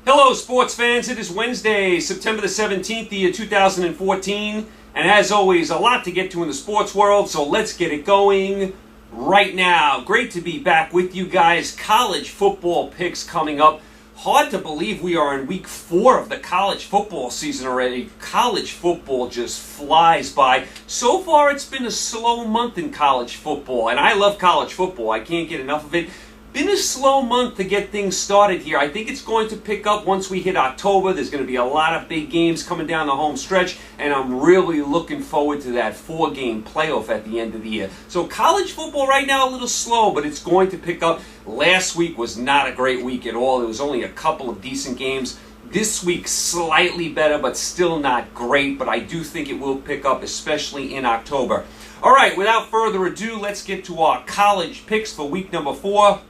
Hello, sports fans. It is Wednesday, September the 17th, the year 2014. And as always, a lot to get to in the sports world, so let's get it going right now. Great to be back with you guys. College football picks coming up. Hard to believe we are in week 4 of the college football season already. College football just flies by. So far, it's been a slow month in college football, and I love college football. I can't get enough of it. Been a slow month to get things started here. I think it's going to pick up once we hit October. There's going to be a lot of big games coming down the home stretch, and I'm really looking forward to that 4-game playoff at the end of the year. So college football right now a little slow, but it's going to pick up. Last week was not a great week at all. There was only a couple of decent games. This week slightly better, but still not great, but I do think it will pick up, especially in October. All right, without further ado, let's get to our college picks for week number 4.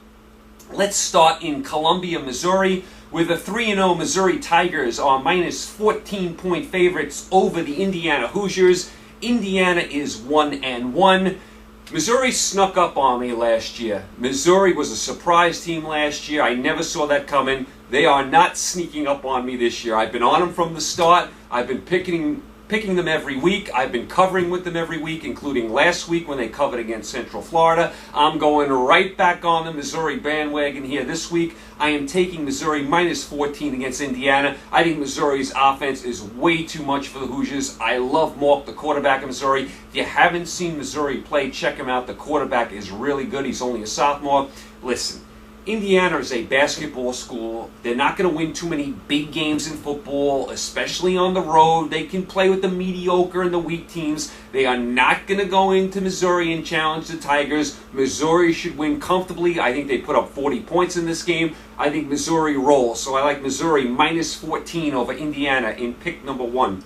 Let's start in Columbia, Missouri, with the 3-0 Missouri Tigers are minus 14-point favorites over the Indiana Hoosiers. Indiana is 1-1. Missouri snuck up on me last year. Missouri was a surprise team last year. I never saw that coming. They are not sneaking up on me this year. I've been on them from the start. I've been picking them every week. I've been covering with them every week, including last week when they covered against Central Florida. I'm going right back on the Missouri bandwagon here this week. I am taking Missouri minus 14 against Indiana. I think Missouri's offense is way too much for the Hoosiers. I love Mark, the quarterback of Missouri. If you haven't seen Missouri play, check him out. The quarterback is really good. He's only a sophomore. Listen, Indiana is a basketball school. They're not going to win too many big games in football, especially on the road. They can play with the mediocre and the weak teams. They are not going to go into Missouri and challenge the Tigers. Missouri should win comfortably. I think they put up 40 points in this game. I think Missouri rolls. So I like Missouri minus 14 over Indiana in pick number 1.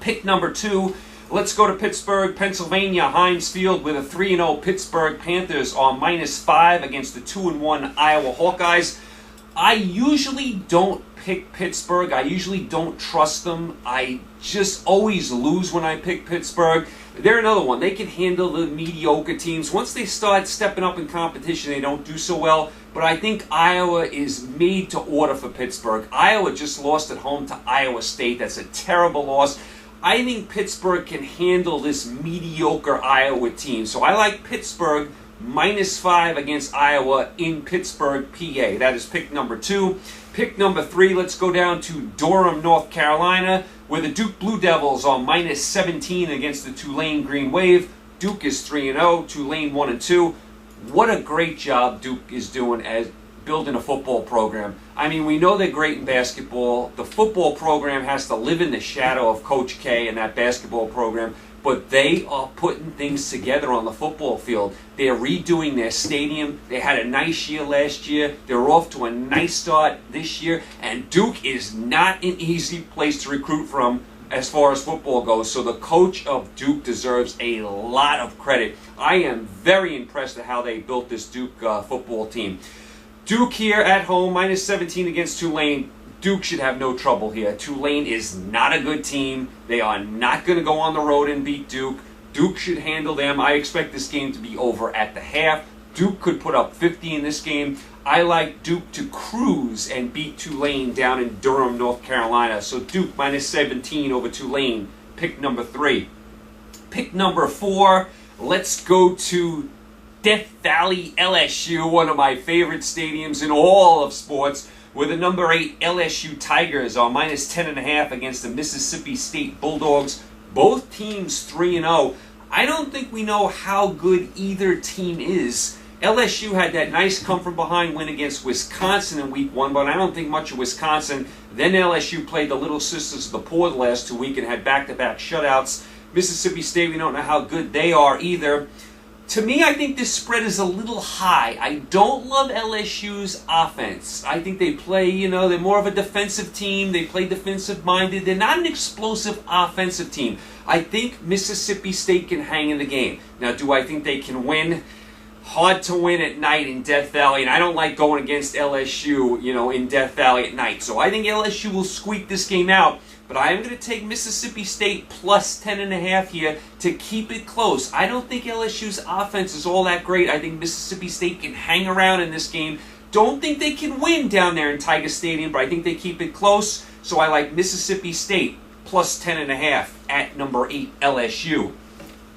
Pick number 2. Let's go to Pittsburgh, Pennsylvania, Heinz Field, with a 3-0 Pittsburgh Panthers are minus 5 against the 2-1 Iowa Hawkeyes. I usually don't pick Pittsburgh. I usually don't trust them. I just always lose when I pick Pittsburgh. They're another one. They can handle the mediocre teams. Once they start stepping up in competition, they don't do so well. But I think Iowa is made to order for Pittsburgh. Iowa just lost at home to Iowa State. That's a terrible loss. I think Pittsburgh can handle this mediocre Iowa team. So I like Pittsburgh minus 5 against Iowa in Pittsburgh, PA. That is pick number 2. Pick number 3, let's go down to Durham, North Carolina, where the Duke Blue Devils are minus 17 against the Tulane Green Wave. Duke is 3-0, Tulane 1-2. What a great job Duke is doing as building a football program. I mean, we know they're great in basketball. The football program has to live in the shadow of Coach K and that basketball program, but they are putting things together on the football field. They're redoing their stadium. They had a nice year last year. They're off to a nice start this year, and Duke is not an easy place to recruit from as far as football goes. So the coach of Duke deserves a lot of credit. I am very impressed at how they built this Duke football team. Duke here at home, minus 17 against Tulane. Duke should have no trouble here. Tulane is not a good team. They are not going to go on the road and beat Duke. Duke should handle them. I expect this game to be over at the half. Duke could put up 50 in this game. I like Duke to cruise and beat Tulane down in Durham, North Carolina. So Duke minus 17 over Tulane. Pick number 3. Pick number 4. Let's go to Death Valley, LSU, one of my favorite stadiums in all of sports, where the number 8 LSU Tigers are minus 10.5 against the Mississippi State Bulldogs. Both teams 3-0. I don't think we know how good either team is. LSU had that nice come-from-behind win against Wisconsin in week 1, but I don't think much of Wisconsin. Then LSU played the Little Sisters of the Poor the last 2 weeks and had back-to-back shutouts. Mississippi State, we don't know how good they are either. To me, I think this spread is a little high. I don't love LSU's offense. I think they play, they're more of a defensive team. They play defensive-minded. They're not an explosive offensive team. I think Mississippi State can hang in the game. Now, do I think they can win? Hard to win at night in Death Valley, and I don't like going against LSU, in Death Valley at night. So I think LSU will squeak this game out. But I am going to take Mississippi State plus 10.5 here to keep it close. I don't think LSU's offense is all that great. I think Mississippi State can hang around in this game. Don't think they can win down there in Tiger Stadium, but I think they keep it close. So I like Mississippi State plus 10.5 at number 8 LSU.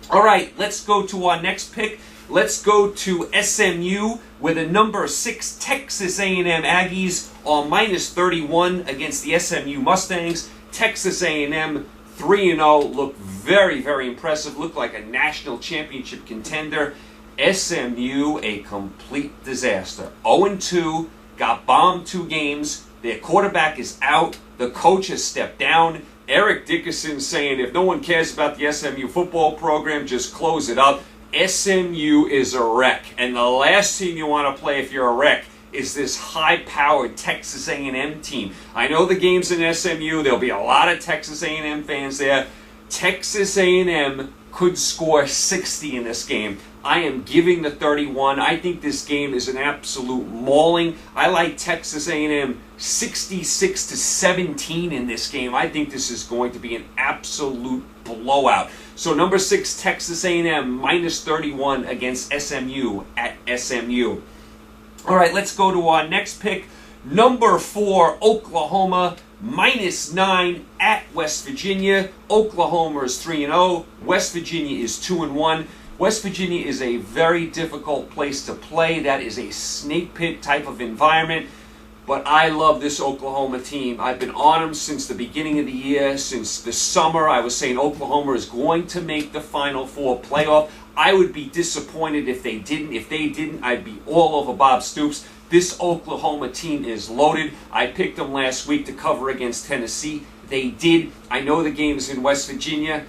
All right, let's go to our next pick. Let's go to SMU, where the number 6 Texas A&M Aggies are minus 31 against the SMU Mustangs. Texas A&M 3-0, look very, very impressive. Look like a national championship contender. SMU, a complete disaster. 0-2, got bombed 2 games. Their quarterback is out. The coach has stepped down. Eric Dickerson saying if no one cares about the SMU football program, just close it up. SMU is a wreck. And the last team you want to play if you're a wreck is this high-powered Texas A&M team. I know the game's in SMU. There'll be a lot of Texas A&M fans there. Texas A&M could score 60 in this game. I am giving the 31. I think this game is an absolute mauling. I like Texas A&M 66-17 in this game. I think this is going to be an absolute blowout. So number 6 Texas A&M minus 31 against SMU at SMU. All right, let's go to our next pick. Number 4 Oklahoma minus 9 at West Virginia. Oklahoma is 3-0. West Virginia is 2-1. West Virginia is a very difficult place to play. That is a snake pit type of environment. But I love this Oklahoma team. I've been on them since the beginning of the year, since the summer. I was saying Oklahoma is going to make the Final Four playoff. I would be disappointed if they didn't. If they didn't, I'd be all over Bob Stoops. This Oklahoma team is loaded. I picked them last week to cover against Tennessee. They did. I know the game is in West Virginia.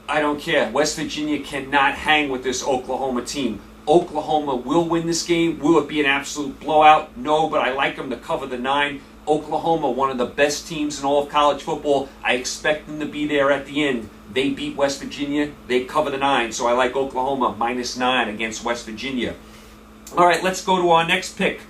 I don't care. West Virginia cannot hang with this Oklahoma team. Oklahoma will win this game. Will it be an absolute blowout? No, but I like them to cover the 9. Oklahoma, one of the best teams in all of college football. I expect them to be there at the end. They beat West Virginia. They cover the 9. So I like Oklahoma minus 9 against West Virginia. All right, let's go to our next pick.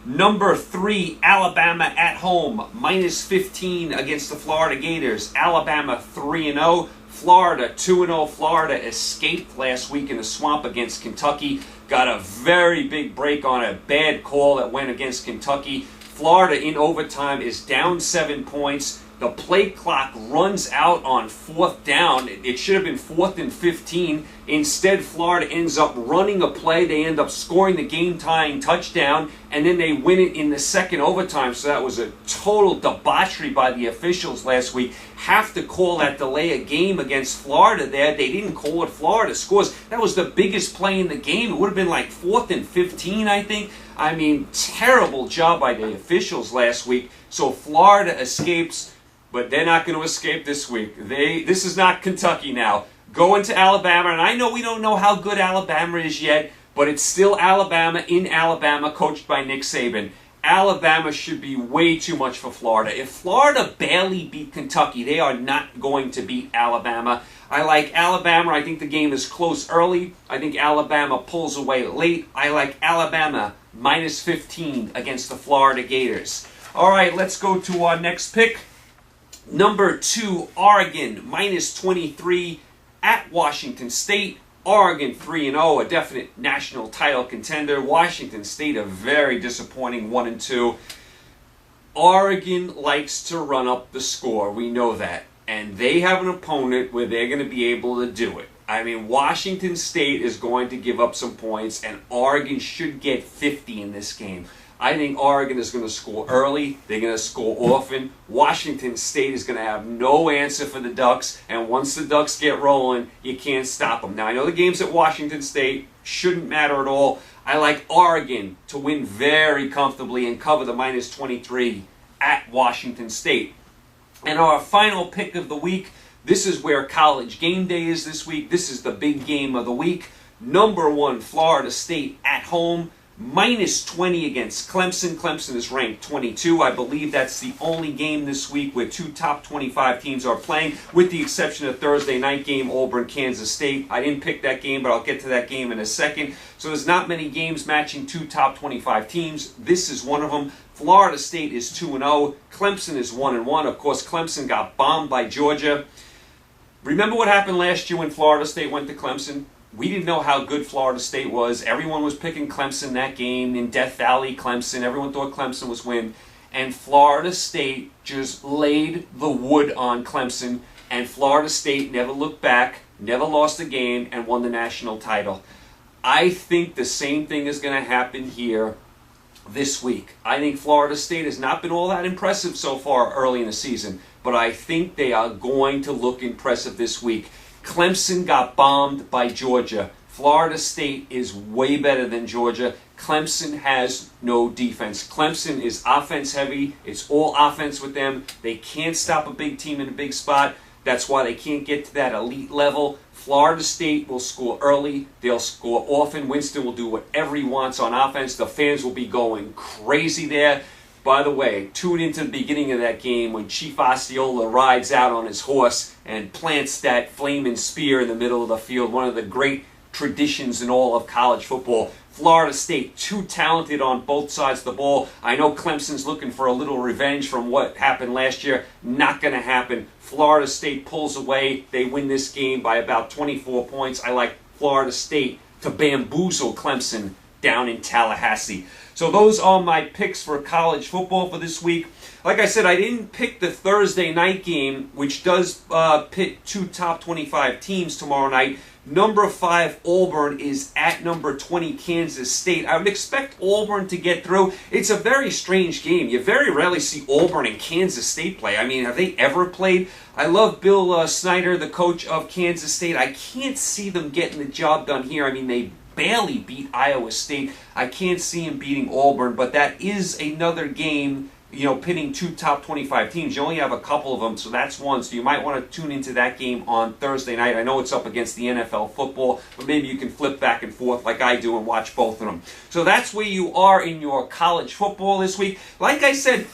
Number 3, Alabama at home, minus 15 against the Florida Gators. Alabama 3-0. Florida 2-0. Florida escaped last week in the swamp against Kentucky. Got a very big break on a bad call that went against Kentucky. Florida in overtime is down 7 points. The play clock runs out on 4th down. It should have been 4th and 15. Instead, Florida ends up running a play. They end up scoring the game-tying touchdown, and then they win it in the second overtime. So that was a total debauchery by the officials last week. Have to call that delay a game against Florida there. They didn't call it. Florida scores. That was the biggest play in the game. It would have been like 4th and 15, I think. I mean, terrible job by the officials last week. So Florida escapes. But they're not going to escape this week. This is not Kentucky now. Going to Alabama, and I know we don't know how good Alabama is yet, but it's still Alabama in Alabama, coached by Nick Saban. Alabama should be way too much for Florida. If Florida barely beat Kentucky, they are not going to beat Alabama. I like Alabama. I think the game is close early. I think Alabama pulls away late. I like Alabama minus 15 against the Florida Gators. All right, let's go to our next pick. Number 2, Oregon, minus 23 at Washington State. Oregon 3-0, a definite national title contender. Washington State, a very disappointing 1-2. Oregon likes to run up the score. We know that. And they have an opponent where they're going to be able to do it. I mean, Washington State is going to give up some points, and Oregon should get 50 in this game. I think Oregon is going to score early. They're going to score often. Washington State is going to have no answer for the Ducks. And once the Ducks get rolling, you can't stop them. Now, I know the games at Washington State shouldn't matter at all. I like Oregon to win very comfortably and cover the minus 23 at Washington State. And our final pick of the week, this is where College Game Day is this week. This is the big game of the week. Number 1, Florida State at home. Minus 20 against Clemson. Clemson is ranked 22. I believe that's the only game this week where 2 top 25 teams are playing, with the exception of Thursday night game, Auburn, Kansas State. I didn't pick that game, but I'll get to that game in a second. So there's not many games matching 2 top 25 teams. This is one of them. Florida State is 2-0. Clemson is 1-1. Of course, Clemson got bombed by Georgia. Remember what happened last year when Florida State went to Clemson? we didn't know how good Florida State was. Everyone was picking Clemson that game in Death Valley, Clemson. Everyone thought Clemson was win. And Florida State just laid the wood on Clemson. And Florida State never looked back, never lost a game, and won the national title. I think the same thing is going to happen here this week. I think Florida State has not been all that impressive so far early in the season, but I think they are going to look impressive this week. Clemson got bombed by Georgia. Florida State is way better than Georgia. Clemson has no defense. Clemson is offense heavy. It's all offense with them. They can't stop a big team in a big spot. That's why they can't get to that elite level. Florida State will score early. They'll score often. Winston will do whatever he wants on offense. The fans will be going crazy there. By the way, tune into the beginning of that game when Chief Osceola rides out on his horse and plants that flaming spear in the middle of the field. One of the great traditions in all of college football. Florida State, too talented on both sides of the ball. I know Clemson's looking for a little revenge from what happened last year. Not going to happen. Florida State pulls away. They win this game by about 24 points. I like Florida State to bamboozle Clemson down in Tallahassee. So those are my picks for college football for this week. Like I said, I didn't pick the Thursday night game, which does pit two top 25 teams tomorrow night. Number 5 Auburn is at number 20 Kansas State. I would expect Auburn to get through. It's a very strange game. You very rarely see Auburn and Kansas State play. I mean, have they ever played? I love Bill Snyder, the coach of Kansas State. I can't see them getting the job done here. I mean, they barely beat Iowa State. I can't see him beating Auburn, but that is another game, you know, pitting two top 25 teams. You only have a couple of them, so that's one. So you might want to tune into that game on Thursday night. I know it's up against the NFL football, but maybe you can flip back and forth like I do and watch both of them. So that's where you are in your college football this week. Like I said,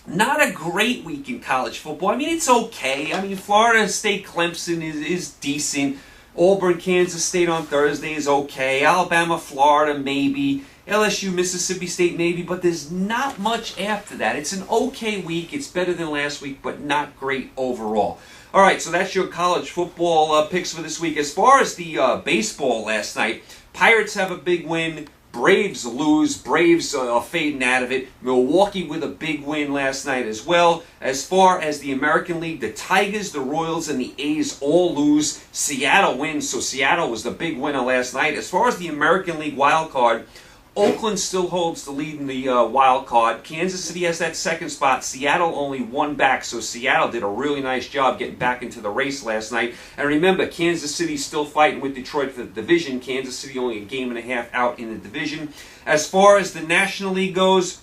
not a great week in college football. I mean, it's okay. I mean, Florida State Clemson is decent. Auburn, Kansas State on Thursday is okay. Alabama, Florida, maybe. LSU, Mississippi State, maybe. But there's not much after that. It's an okay week. It's better than last week, but not great overall. All right, so that's your college football picks for this week. As far as the baseball last night, Pirates have a big win. Braves lose. Braves are fading out of it. Milwaukee with a big win last night as well. As far as the American League, the Tigers, the Royals, and the A's all lose. Seattle wins, so Seattle was the big winner last night. As far as the American League wild card, Oakland still holds the lead in the wild card. Kansas City has that second spot. Seattle only one back, so Seattle did a really nice job getting back into the race last night. And remember, Kansas City's still fighting with Detroit for the division. Kansas City only a game and a half out in the division. As far as the National League goes,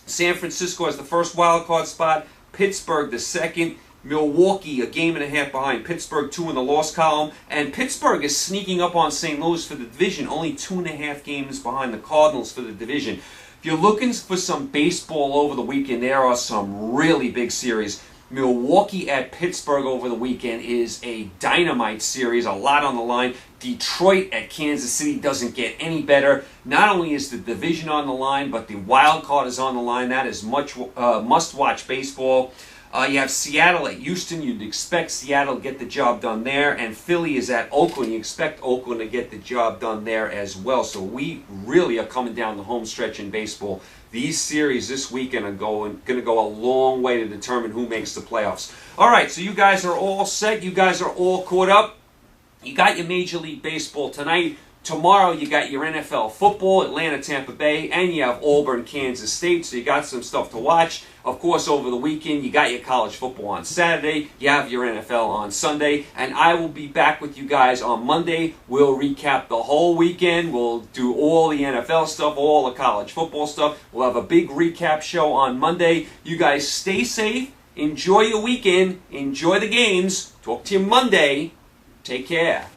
San Francisco has the first wild card spot. Pittsburgh the second. Milwaukee, a game and a half behind Pittsburgh, 2 in the loss column. And Pittsburgh is sneaking up on St. Louis for the division, only 2.5 games behind the Cardinals for the division. If you're looking for some baseball over the weekend, there are some really big series. Milwaukee at Pittsburgh over the weekend is a dynamite series, a lot on the line. Detroit at Kansas City doesn't get any better. Not only is the division on the line, but the wild card is on the line. That is much must-watch baseball. You have Seattle at Houston. You'd expect Seattle to get the job done there. And Philly is at Oakland. You expect Oakland to get the job done there as well. So we really are coming down the home stretch in baseball. These series this weekend are going to go a long way to determine who makes the playoffs. All right, so you guys are all set. You guys are all caught up. You got your Major League Baseball tonight. Tomorrow you got your NFL football, Atlanta, Tampa Bay, and you have Auburn, Kansas State, so you got some stuff to watch. Of course, over the weekend, you got your college football on Saturday, you have your NFL on Sunday, and I will be back with you guys on Monday. We'll recap the whole weekend. We'll do all the NFL stuff, all the college football stuff. We'll have a big recap show on Monday. You guys stay safe, enjoy your weekend, enjoy the games. Talk to you Monday. Take care.